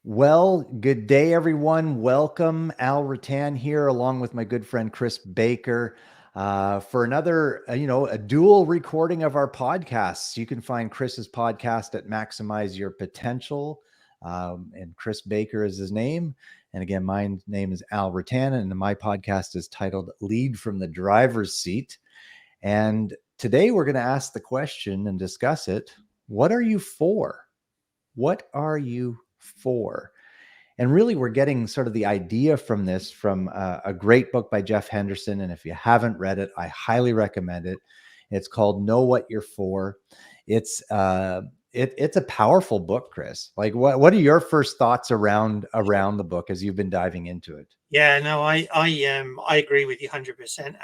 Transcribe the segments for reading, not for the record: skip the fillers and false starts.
Well, good day, everyone. Welcome. Al Rattan here, along with my good friend Chris Baker, for another, a dual recording of our podcasts. You can find Chris's podcast at Maximize Your Potential, and Chris Baker is his name. And again, my name is Al Rattan, and my podcast is titled Lead from the Driver's Seat. And today we're going to ask the question and discuss it. What are you for? What are you for? And really, we're getting sort of the idea from this from a great book by Jeff Henderson. And if you haven't read it, I highly recommend it. It's called Know What You're For. It's it's a powerful book, Chris. Like, what are your first thoughts around the book as you've been diving into it? Yeah, no, I agree with you 100%.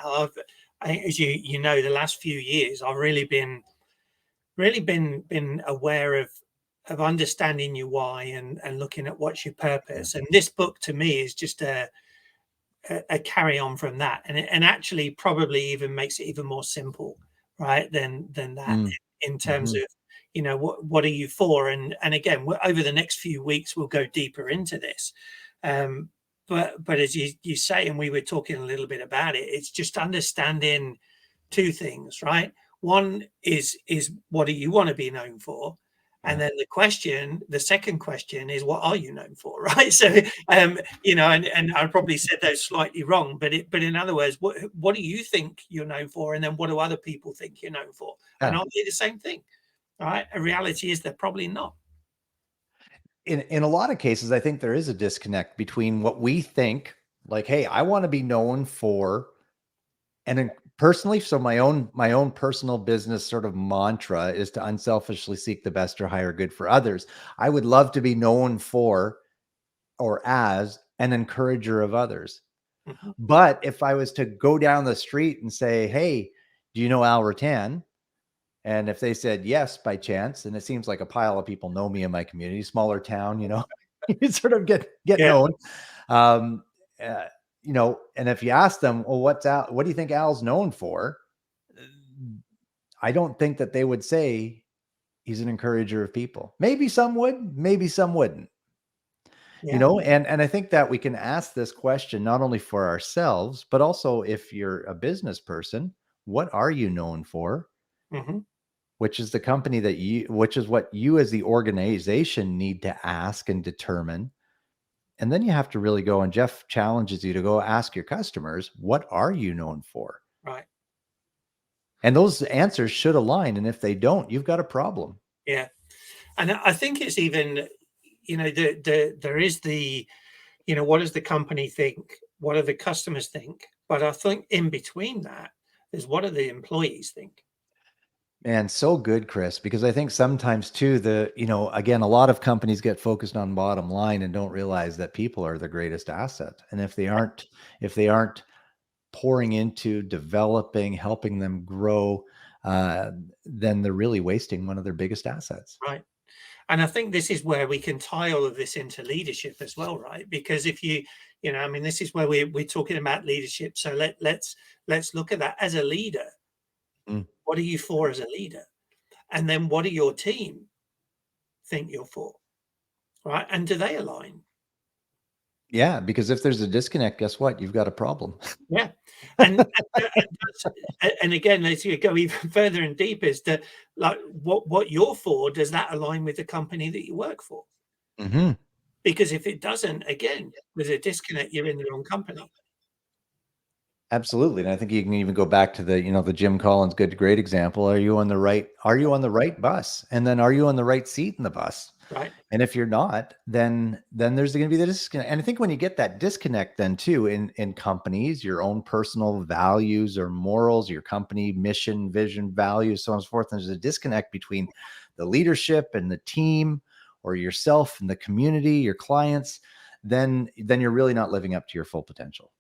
As you know, the last few years, I've really been aware of understanding your why and looking at what's your Yeah. purpose. And this book to me is just a carry on from that, and actually probably even makes it even more simple, right? Than that Mm. in terms Hmm. of what are you for? And again, over the next few weeks, we'll go deeper into this. Um, but as you say, and we were talking a little bit about it, it's just understanding two things, right? One is what do you want to be known for? And Yeah. then the second question is, what are you known for, right? So, and I probably said those slightly wrong, but in other words, what do you think you're known for, and then what do other people think you're known for? And Yeah. are they the same thing, right? A reality is they're probably not. In a lot of cases, I think there is a disconnect between what we think, like, hey, I want to be known for. And then personally, so my own personal business sort of mantra is to unselfishly seek the best or higher good for others. I would love to be known for or as an encourager of others. Mhm. But if I was to go down the street and say, "Hey, do you know Al Rattan?" And if they said yes by chance, and it seems like a pile of people know me in my community, smaller town, you sort of get Yeah, known. Um, uh, and if you ask them, well, what do you think Al's known for? I don't think that they would say he's an encourager of people. Maybe some would, maybe some wouldn't. yeah. And I think that we can ask this question not only for ourselves, but also if you're a business person, what are you known for? Hmm. Which is the company which is what you as the organization need to ask and determine. And then you have to really go, and Jeff challenges you to go ask your customers, what are you known for? Right. And those answers should align. And if they don't, you've got a problem. Yeah. And I think it's even, there is what does the company think? What do the customers think? But I think in between that is what do the employees think? And so good, Chris, because I think sometimes too, again, a lot of companies get focused on bottom line and don't realize that people are the greatest asset. And if they aren't pouring into developing, helping them grow, uh, then they're really wasting one of their biggest assets. Right. And I think this is where we can tie all of this into leadership as well, right? Because if I mean, this is where we're talking about leadership. So let's look at that as a leader. Mm. What are you for as a leader? And then what do your team think you're for? Right. And do they align? Yeah, because if there's a disconnect, guess what? You've got a problem. Yeah, and again, let's go even further and deeper is that like what you're for, does that align with the company that you work for? Mhm. Because if it doesn't, again, there's a disconnect. You're in the wrong company. Absolutely, and I think you can even go back to the Jim Collins great example. Are you on the right bus? And then are you on the right seat in the bus? Right. And if you're not, then there's gonna be the disconnect. And I think when you get that disconnect then too in companies, your own personal values or morals, your company mission, vision, values, so on and so forth, and there's a disconnect between the leadership and the team or yourself and the community, your clients, then you're really not living up to your full potential.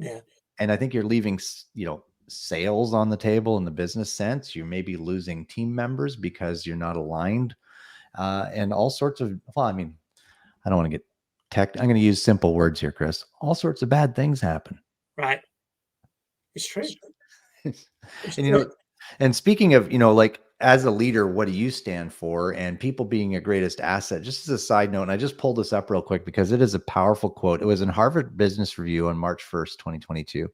Yeah. And I think you're leaving, sales on the table in the business sense. You may be losing team members because you're not aligned, and all sorts of, well, I mean, I don't want to get tech. I'm going to use simple words here, Chris. All sorts of bad things happen. Right. It's true. and, It's you true. know, and speaking of, like as a leader, what do you stand for? And people being your greatest asset. Just as a side note, and I just pulled this up real quick because it is a powerful quote. It was in Harvard Business Review on March 1st, 2022.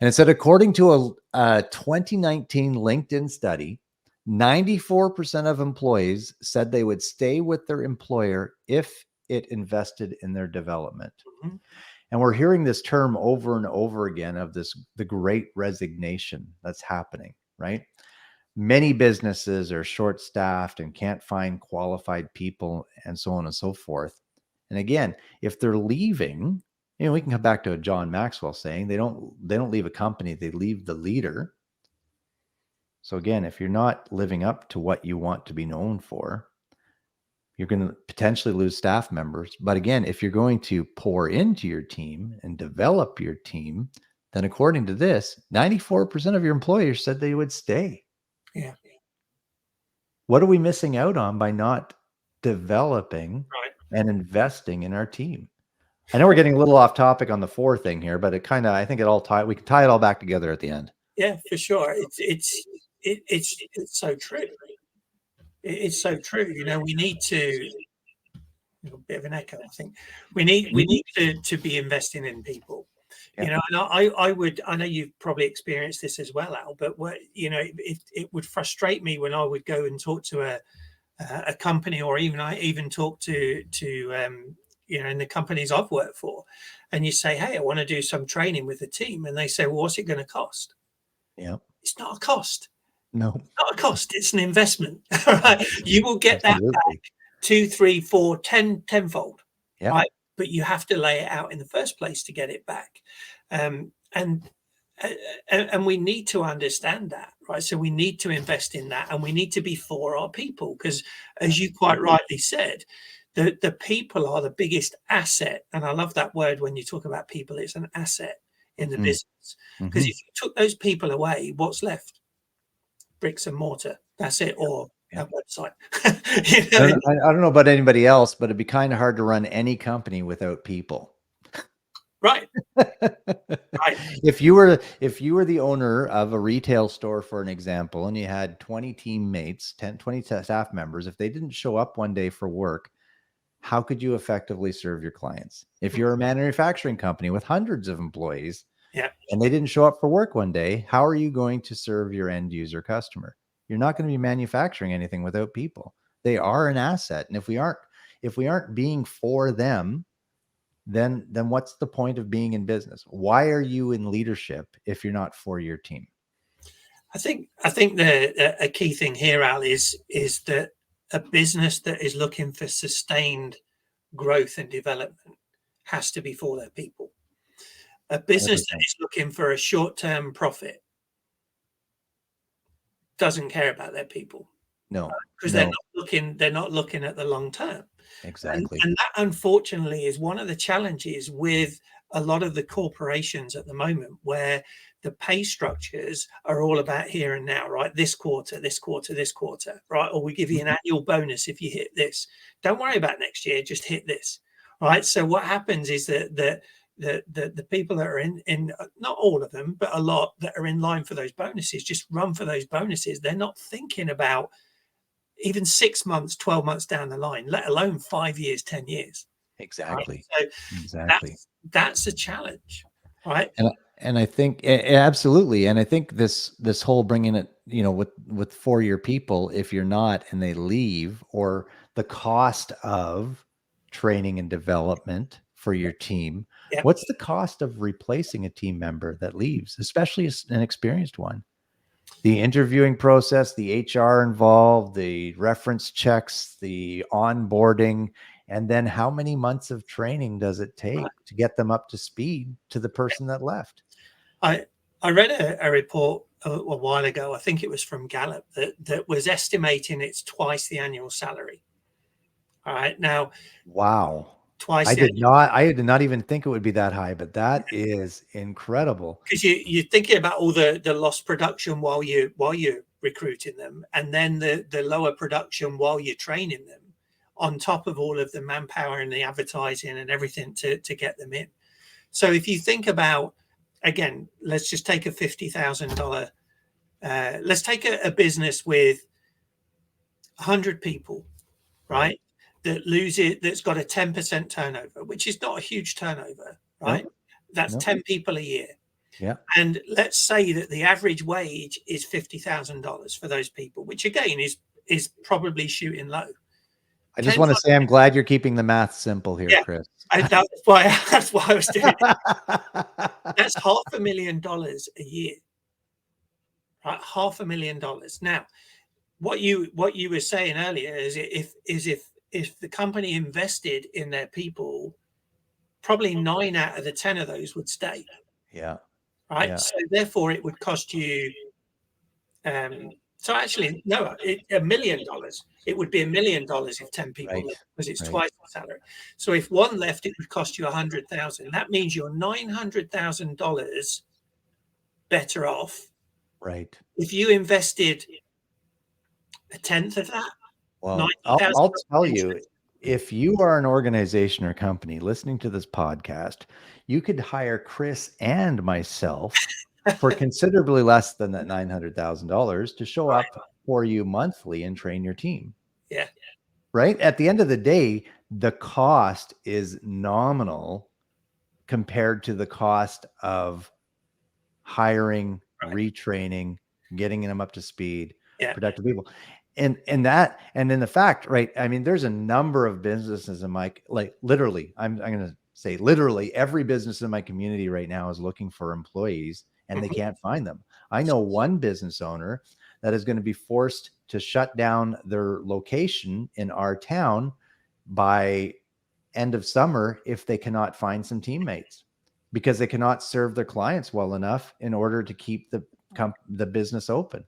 And it said, according to a 2019 LinkedIn study, 94% of employees said they would stay with their employer if it invested in their development. Mm-hmm. And we're hearing this term over and over again of the great resignation that's happening, right? Many businesses are short staffed and can't find qualified people and so on and so forth. And again, if they're leaving, we can come back to John Maxwell saying they don't leave a company, they leave the leader. So again, if you're not living up to what you want to be known for, you're going to potentially lose staff members. But again, if you're going to pour into your team and develop your team, then according to this, 94% of your employers said they would stay. Yeah. What are we missing out on by not developing Right. and investing in our team? I know we're getting a little off topic on the 4 thing here, but I think we can tie it all back together at the end. Yeah, for sure. It's so true. It's so true. We need to, a bit of an echo, I think. We need to be investing in people. Yeah. And I know you've probably experienced this as well, Al, but it would frustrate me when I would go and talk to a company, or even talk to in the companies I've worked for, and you say, hey, I want to do some training with the team, and they say, well, what's it going to cost? Yeah. It's not a cost. No. It's not a cost. It's an investment. Right? You will get Absolutely. That back 2, 3, 4, 10-fold. Yeah. Right? But you have to lay it out in the first place to get it back. And we need to understand that, right? So we need to invest in that, and we need to be for our people, because as you quite rightly said, the people are the biggest asset. And I love that word when you talk about people. It's an asset in the business, because if you took those people away, what's left? Bricks and mortar. That's it. Or a website. I don't know about anybody else, but it'd be kind of hard to run any company without people. Right. Right. If you were the owner of a retail store, for an example, and you had 20 teammates, 20 staff members, if they didn't show up one day for work, how could you effectively serve your clients? If you're a manufacturing company with hundreds of employees, and they didn't show up for work one day, how are you going to serve your end user customer? You're not going to be manufacturing anything without people. They are an asset. And if we aren't being for them, then what's the point of being in business? Why are you in leadership if you're not for your team? I think a key thing here, Al, is that a business that is looking for sustained growth and development has to be for their people. A business 100%. That is looking for a short-term profit doesn't care about their people. No, because they're not looking at the long term. Exactly. And that, unfortunately, is one of the challenges with a lot of the corporations at the moment, where the pay structures are all about here and now, right? This quarter, right? Or we give you an annual bonus if you hit this. Don't worry about next year, just hit this, right? So what happens is that the people that are in not all of them, but a lot that are in line for those bonuses just run for those bonuses. They're not thinking about even 6 months, 12 months down the line, let alone 5 years, 10 years. Exactly. Right? So exactly. That's a challenge, right? And I think absolutely. And I think this whole bringing it, with 4-year people, if you're not, and they leave, or the cost of training and development for your team, what's the cost of replacing a team member that leaves, especially an experienced one? The interviewing process, the HR involved, the reference checks, the onboarding, and then how many months of training does it take to get them up to speed to the person that left? I read a report a while ago, I think it was from Gallup, that was estimating it's twice the annual salary. All right. Now, wow. Twice. I did not even think it would be that high, but that is incredible. Because you're thinking about all the lost production while you're recruiting them, and then the lower production while you're training them, on top of all of the manpower and the advertising and everything to get them in. So if you think about, again, let's just take a $50,000. Let's take a business with 100 people, right? That lose it, that's got a 10% turnover, which is not a huge turnover, right? Nope. That's Nope. 10 people a year. Yeah. And let's say that the average wage is $50,000 for those people, which again is probably shooting low. I just want to say I'm glad you're keeping the math simple here, Yeah, Chris. that's why I was doing it. That's $500,000 a year, right? $500,000. Now, what you were saying earlier is if the company invested in their people, probably 9 out of the 10 of those would stay. Yeah. Right. Yeah. So therefore, it would cost you. So actually, no, $1 million. It would be $1 million if 10 people left, because it's twice the salary. So if one left, it would cost you 100,000. That means you're $900,000 better off. Right. If you invested a tenth of that. Well, I'll tell you, if you are an organization or company listening to this podcast, you could hire Chris and myself for considerably less than that $900,000 to show up for you monthly and train your team. Yeah. Right. At the end of the day, the cost is nominal compared to the cost of hiring, retraining, getting them up to speed, productive people. And then the fact, right? I mean, there's a number of businesses in my, like, literally, I'm going to say literally every business in my community right now is looking for employees and they can't find them. I know one business owner that is going to be forced to shut down their location in our town by end of summer if they cannot find some teammates, because they cannot serve their clients well enough in order to keep the business open.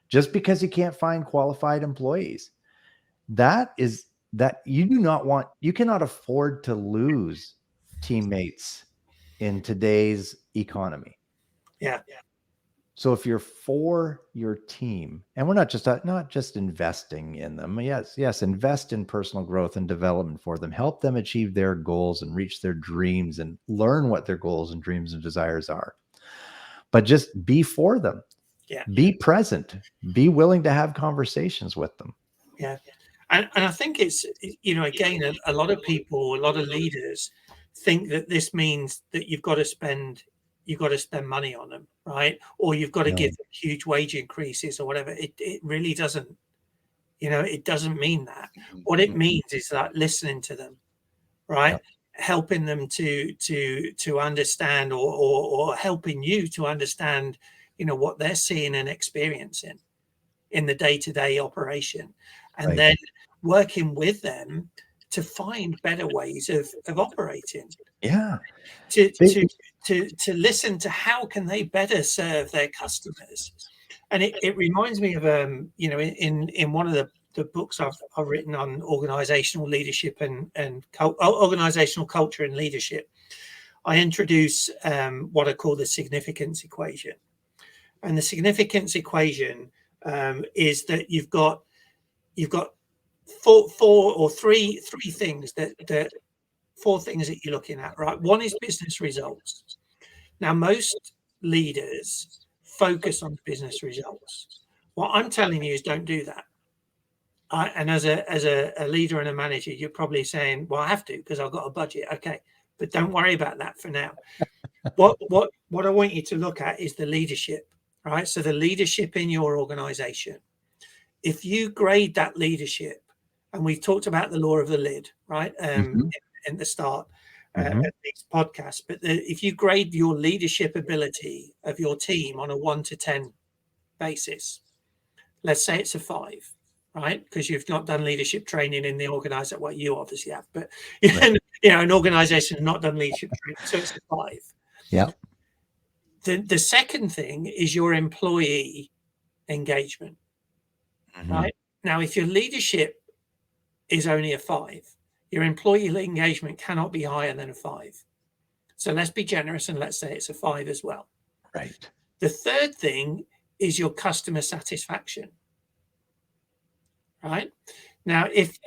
Just because you can't find qualified employees, that you cannot afford to lose teammates in today's economy. Yeah. So if you're for your team, and we're not just investing in them. Yes, invest in personal growth and development for them. Help them achieve their goals and reach their dreams and learn what their goals and dreams and desires are. But just be for them. Yeah. Be present. Be willing to have conversations with them. Yeah. And I think it's, again, a lot of people, a lot of leaders think that this means that you've got to spend money on them, right? Or you've got to give them huge wage increases or whatever. It really doesn't, it doesn't mean that. What it means is that listening to them, right? Yep. Helping them to understand or helping you to understand, what they're seeing and experiencing in the day-to-day operation. And then working with them to find better ways of operating. Yeah. To listen to how can they better serve their customers. And it reminds me of in one of the books I've written on organizational leadership and organizational culture and leadership, I introduce what I call the significance equation. And the significance equation is that you've got three things four things that you're looking at, right? One is business results. Now, most leaders focus on business results. What I'm telling you is don't do that. And as a leader and a manager, you're probably saying, well, I have to because I've got a budget. Okay, but don't worry about that for now. What I want you to look at is the leadership, right? So the leadership in your organization. If you grade that leadership, and we've talked about the law of the lid, right? In the start of these podcasts, but if you grade your leadership ability of your team on a 1 to 10 basis, let's say it's a 5, right? Because you've not done leadership training in the organization. Well, you obviously have, but an organization has not done leadership training, so it's a 5. Yeah. The second thing is your employee engagement, right? Now, if your leadership is only a 5, your employee engagement cannot be higher than a 5. So let's be generous and let's say it's a 5 as well. Right. The third thing is your customer satisfaction. Right. Now, if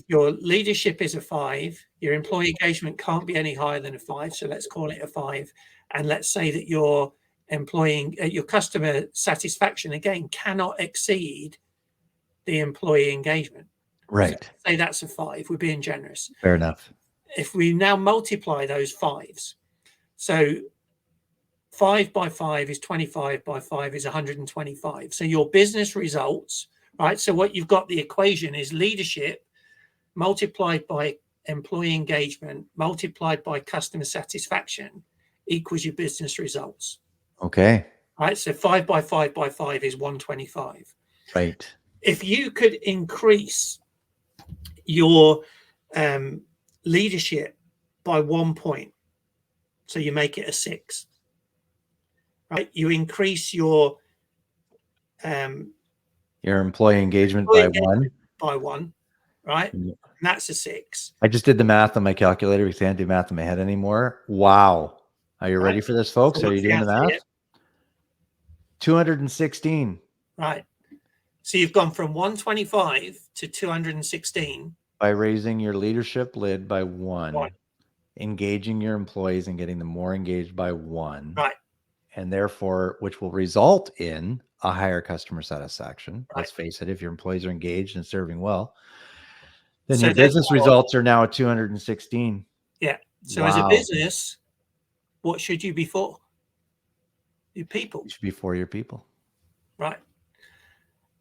your leadership is a 5, your employee engagement can't be any higher than a 5. So let's call it a 5. And let's say that your your customer satisfaction, again, cannot exceed the employee engagement. Right. So say that's a 5. We're being generous. Fair enough. If we now multiply those 5s, so 5 by 5 is 25 by 5 is 125. So your business results, right? So what you've got, the equation is leadership multiplied by employee engagement multiplied by customer satisfaction equals your business results. Okay. Right. So 5 by 5 by 5 is 125. Right. If you could increase your leadership by 1 point, so you make it a 6, right? You increase your employee engagement by 1, right? And that's a 6. I just did the math on my calculator because I can't do math in my head anymore. Wow. Are you ready for this, folks? So are you doing the math? 216. Right. So you've gone from 125 to 216 by raising your leadership lid by 1, engaging your employees and getting them more engaged by 1, right? And therefore, which will result in a higher customer satisfaction. Right. Let's face it, if your employees are engaged and serving well, then your business results are now at 216. Yeah. So as a business, what should you be for? Your people. You should be for your people. Right.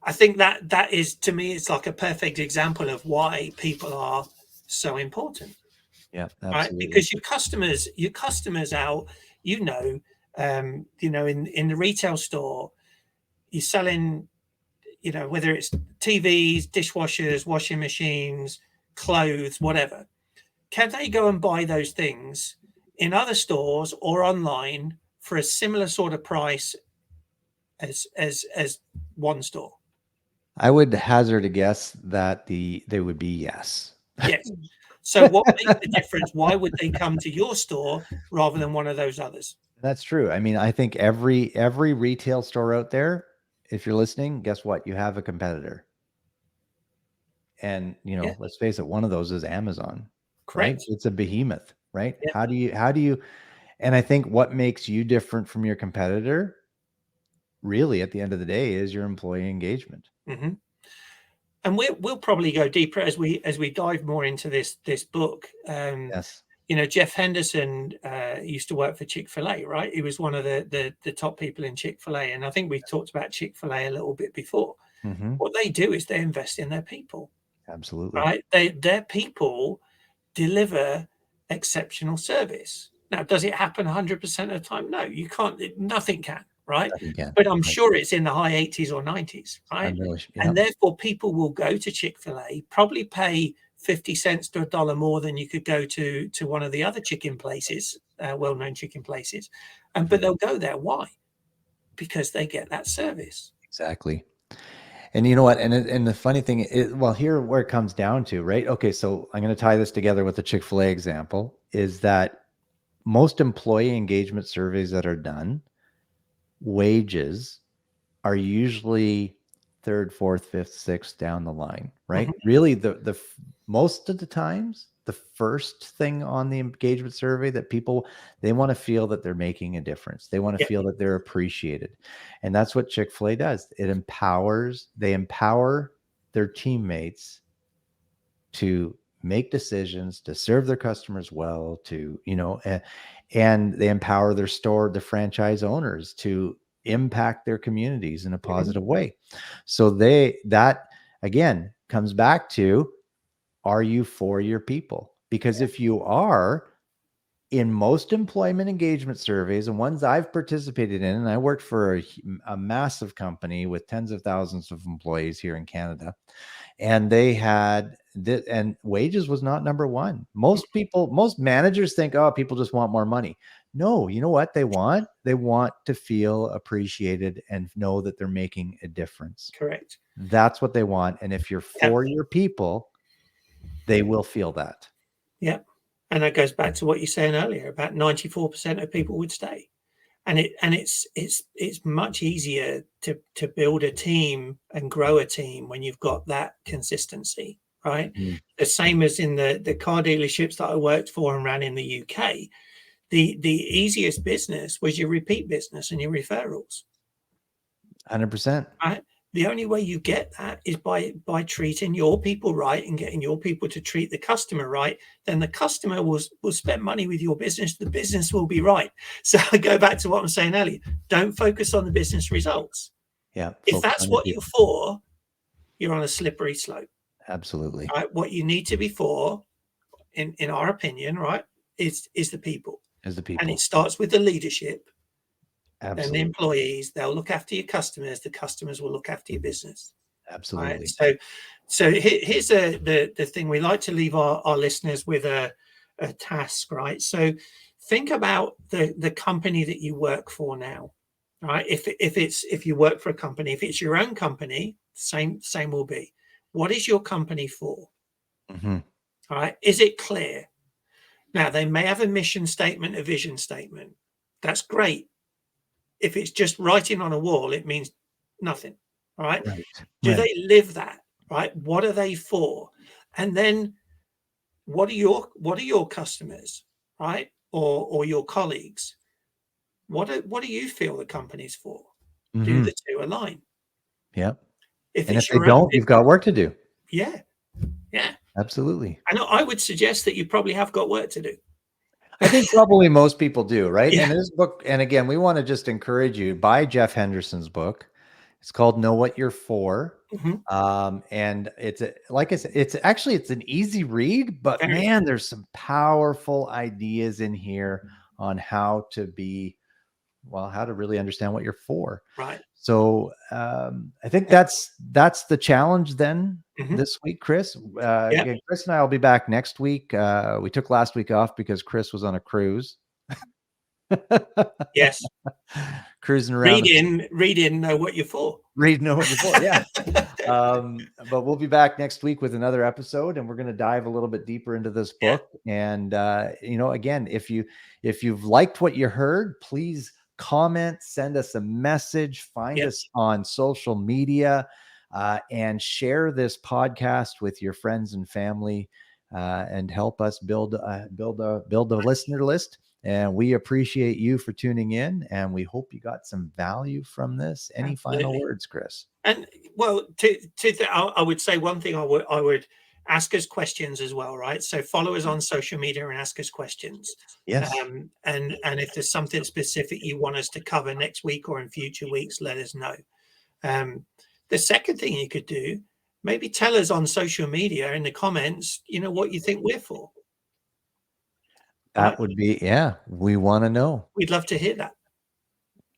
I think that is, to me, it's like a perfect example of why people are so important. Yeah, absolutely. Right? Because your customers out, in the retail store, you're selling, whether it's TVs, dishwashers, washing machines, clothes, whatever. Can they go and buy those things in other stores or online for a similar sort of price as one store? I would hazard a guess that they would be yes. Yes. So what makes the difference? Why would they come to your store rather than one of those others? That's true. I mean, I think every retail store out there, if you're listening, guess what? You have a competitor. And, let's face it, one of those is Amazon. Correct. Right? It's a behemoth, right? Yeah. How do you, and I think what makes you different from your competitor, really, at the end of the day, is your employee engagement. Mm-hmm. And we'll probably go deeper as we dive more into this book. Yes. Jeff Henderson used to work for Chick-fil-A, right? He was one of the top people in Chick-fil-A, and I think we talked about Chick-fil-A a little bit before. Mm-hmm. What they do is they invest in their people. Absolutely. Right? Their people deliver exceptional service. Now, does it happen 100% of the time? No, you can't. Nothing can. Right. But I'm sure it's in the high 80s or 90s. Right. And therefore, people will go to Chick-fil-A, probably pay 50 cents to $1 more than you could go to one of the other chicken places, well-known chicken places. But they'll go there. Why? Because they get that service. Exactly. And you know what? And the funny thing is, here where it comes down to, right? Okay, so I'm going to tie this together with the Chick-fil-A example, is that most employee engagement surveys that are done, wages are usually 3rd, 4th, 5th, 6th down the line, right? Mm-hmm. Really, the most of the times, the first thing on the engagement survey that they want to feel that they're making a difference. They want to feel that they're appreciated. And that's what Chick-fil-A does. They empower their teammates to make decisions, to serve their customers well, and they empower the franchise owners to impact their communities in a positive way. So that again comes back to, are you for your people? Because if you are, in most employment engagement surveys, and ones I've participated in, and I worked for a massive company with tens of thousands of employees here in Canada, and they had and wages was not number one. Most managers think, oh, people just want more money. No, you know what they want? They want to feel appreciated and know that they're making a difference. Correct. That's what they want. And if you're for your people, they will feel that. Yeah. And that goes back to what you're saying earlier about 94% of people would stay. And it's much easier to build a team and grow a team when you've got that consistency, right? Mm. The same as in the car dealerships that I worked for and ran in the UK. The easiest business was your repeat business and your referrals. 100%. Right? The only way you get that is by treating your people right and getting your people to treat the customer right. Then the customer will spend money with your business. The business will be right. So I go back to what I'm saying earlier. Don't focus on the business results. Yeah. If Focus that's on the what you're people. for, you're on a slippery slope. Absolutely. Right? What you need to be for, in our opinion, right, is the people. As the And people. it starts with the leadership. Then the Absolutely. employees, they'll look after your customers. The customers will look after your business. Right. Absolutely. So here's the thing. We like to leave our listeners with a task, right? So think about the company that you work for now, right? If you work for a company, if it's your own company, same will be. What is your company for? Mm-hmm. All right. Is it clear? Now they may have a mission statement, a vision statement. That's great. If it's just writing on a wall, it means nothing. All right. Right. Do Right. they live that? Right. What are they for? And then what are your customers, right? Or your colleagues? What do you feel the company's for? Do Mm-hmm. the two align? Yep. If And if it's they your own don't, you've got business, work to do. yeah, yeah. Absolutely. And I would suggest that you probably have got work to do. I think probably most people do, right? Yeah. And this book, and again, we want to just encourage you, buy Jeff Henderson's book. It's called Know What You're For. Mhm. And like I said, it's an easy read, but Very. man, there's some powerful ideas in here on how to really understand what you're for. Right. So I think that's the challenge then Mhm. this week, Chris. Yeah. Again, Chris and I will be back next week. We took last week off because Chris was on a cruise. Yes. Cruising around Read in, know what you're for. Know what you're for. Yeah. But we'll be back next week with another episode, and we're going to dive a little bit deeper into this Yeah. book. And again, if you've liked what you heard, please comment, send us a message, find us on social media, and share this podcast with your friends and family, and help us build a listener list. And we appreciate you for tuning in, and we hope you got some value from this. Any final words, Chris? And well, I would say one thing. I would ask us questions as well, right? So follow us on social media and ask us questions. Yes. And if there's something specific you want us to cover next week or in future weeks, let us know. The second thing you could do, maybe tell us on social media in the comments, what you think we're for. That would be, we want to know. We'd love to hear that.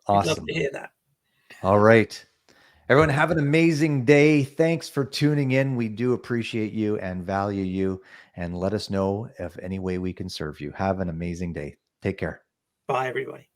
Awesome. We'd love to hear that. All right. Everyone, have an amazing day. Thanks for tuning in. We do appreciate you and value you, and let us know if any way we can serve you. Have an amazing day. Take care. Bye, everybody.